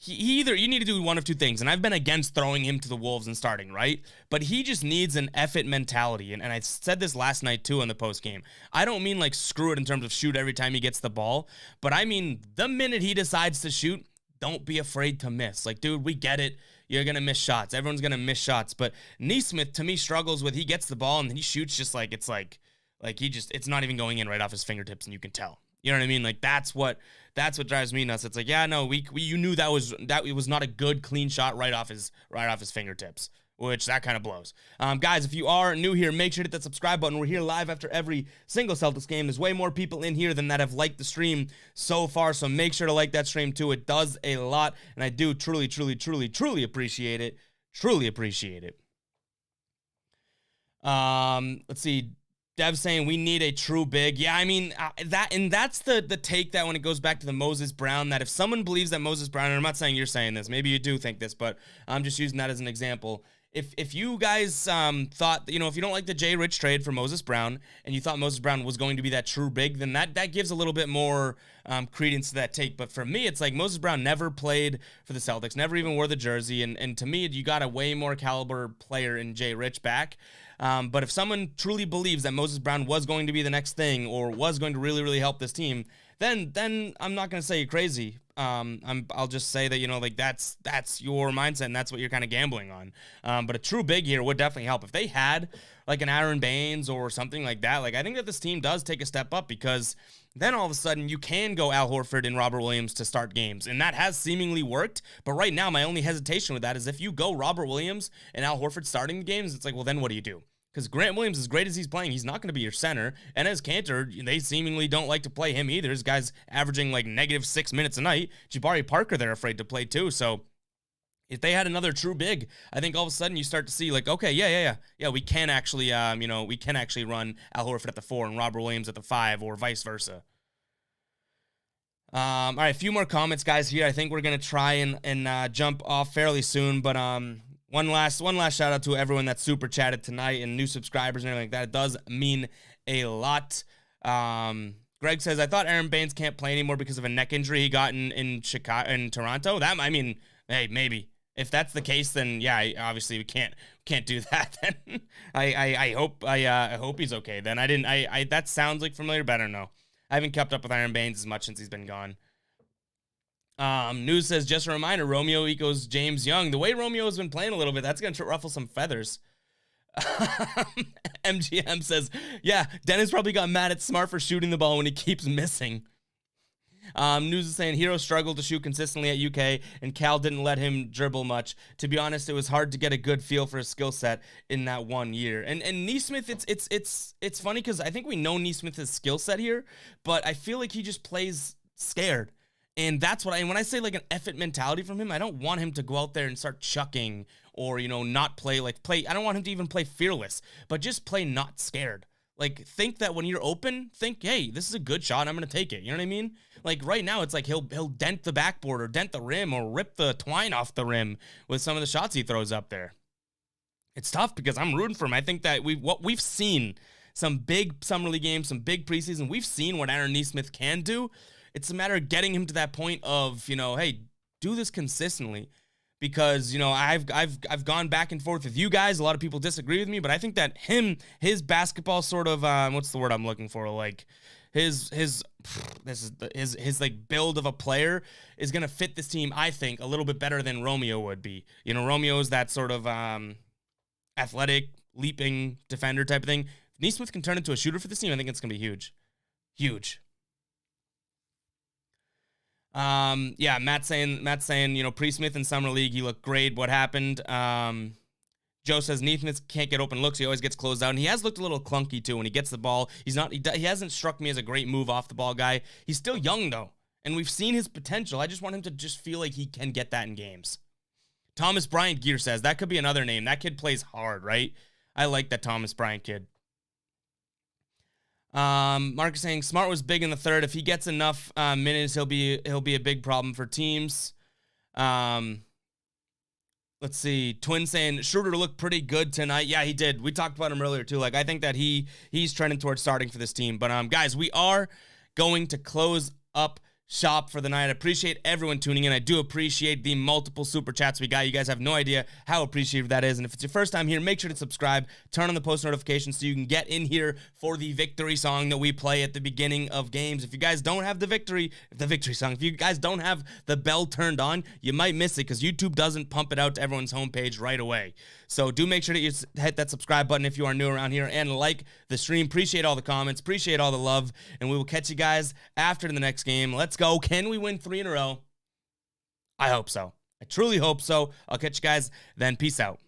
You need to do one of two things, and I've been against throwing him to the Wolves and starting, right? But he just needs an effort mentality, and I said this last night too in the post game. I don't mean like screw it in terms of shoot every time he gets the ball, but I mean the minute he decides to shoot, don't be afraid to miss. Like, dude, we get it. You're going to miss shots. Everyone's going to miss shots, but Nesmith to me struggles with he gets the ball and he shoots just like it's like it's not even going in right off his fingertips, and you can tell. You know what I mean? Like, that's what drives me nuts. It's like, yeah, no, you knew that it was not a good clean shot right off his fingertips, which that kind of blows. Guys, if you are new here, make sure to hit that subscribe button. We're here live after every single Celtics game. There's way more people in here than that have liked the stream so far, so make sure to like that stream too. It does a lot, and I do truly appreciate it. Truly appreciate it. Let's see. Dev saying we need a true big. Yeah, I mean, that's the take that when it goes back to the Moses Brown, that if someone believes that Moses Brown, and I'm not saying you're saying this, maybe you do think this, but I'm just using that as an example. if you guys thought, if you don't like the Jay Rich trade for Moses Brown and you thought Moses Brown was going to be that true big, then that gives a little bit more credence to that take. But for me, it's like Moses Brown never played for the Celtics, never even wore the jersey, and to me, you got a way more caliber player in Jay Rich back. But if someone truly believes that Moses Brown was going to be the next thing or was going to really, really help this team, then I'm not going to say you're crazy. I'll just say that, that's your mindset and that's what you're kind of gambling on. But a true big here would definitely help. If they had like an Aaron Baines or something like that, like I think that this team does take a step up, because then all of a sudden you can go Al Horford and Robert Williams to start games. And that has seemingly worked. But right now, my only hesitation with that is if you go Robert Williams and Al Horford starting the games, it's like, well, then what do you do? Because Grant Williams, as great as he's playing, he's not going to be your center. And as Cantor, they seemingly don't like to play him either. This guy's averaging like -6 minutes a night. Jabari Parker, they're afraid to play too. So if they had another true big, I think all of a sudden you start to see like, okay, yeah, we can actually, we can actually run Al Horford at the 4 and Robert Williams at the 5, or vice versa. All right, a few more comments, guys. Here, I think we're gonna try and jump off fairly soon, but one last shout out to everyone that super chatted tonight and new subscribers and everything like that. It does mean a lot. Greg says, I thought Aaron Baines can't play anymore because of a neck injury he got in Toronto. Hey, maybe. If that's the case, then yeah, obviously we can't do that. Then I hope he's okay. Then that sounds like familiar, but I don't know. I haven't kept up with Aaron Baines as much since he's been gone. News says, just a reminder, Romeo equals James Young. The way Romeo has been playing a little bit, that's going to ruffle some feathers. MGM says, yeah, Dennis probably got mad at Smart for shooting the ball when he keeps missing. News is saying Hero struggled to shoot consistently at UK, and Cal didn't let him dribble much. To be honest, it was hard to get a good feel for his skill set in that 1 year. And Nesmith, it's funny because I think we know Nesmith's skill set here, but I feel like he just plays scared. And that's what when I say like an effort mentality from him, I don't want him to go out there and start chucking or, not play. I don't want him to even play fearless, but just play not scared. Like, think that when you're open, think, hey, this is a good shot, I'm going to take it. You know what I mean? Like, right now, it's like he'll dent the backboard or dent the rim or rip the twine off the rim with some of the shots he throws up there. It's tough because I'm rooting for him. I think that we've seen some big summer league games, some big preseason. We've seen what Aaron Nesmith can do. It's a matter of getting him to that point of, hey, do this consistently. Because, I've gone back and forth with you guys. A lot of people disagree with me, but I think that his basketball sort of, what's the word I'm looking for? Like his like build of a player is going to fit this team, I think, a little bit better than Romeo would be. Romeo is that sort of athletic, leaping defender type of thing. If Nesmith can turn into a shooter for this team, I think it's going to be huge. Huge. Yeah, Matt's saying, pre-Smith in Summer League, he looked great. What happened? Joe says Nesmith can't get open looks. He always gets closed out. And he has looked a little clunky too when he gets the ball. He hasn't struck me as a great move off the ball guy. He's still young though. And we've seen his potential. I just want him to just feel like he can get that in games. Thomas Bryant Gear says that could be another name. That kid plays hard, right? I like that Thomas Bryant kid. Mark is saying Smart was big in the third. If he gets enough minutes, he'll be a big problem for teams. Let's see. Twin saying Schroeder looked pretty good tonight. Yeah, he did. We talked about him earlier too. Like, I think that he's trending towards starting for this team. But guys, we are going to close up shop for the night. I appreciate everyone tuning in. I do appreciate the multiple super chats we got. You guys have no idea how appreciative that is. And if it's your first time here, make sure to subscribe, turn on the post notifications so you can get in here for the victory song that we play at the beginning of games. If you guys don't have the victory song, if you guys don't have the bell turned on, you might miss it because YouTube doesn't pump it out to everyone's homepage right away. So do make sure that you hit that subscribe button if you are new around here and like the stream. Appreciate all the comments. Appreciate all the love. And we will catch you guys after the next game. Let's go. Can we win 3 in a row? I hope so. I truly hope so. I'll catch you guys then. Peace out.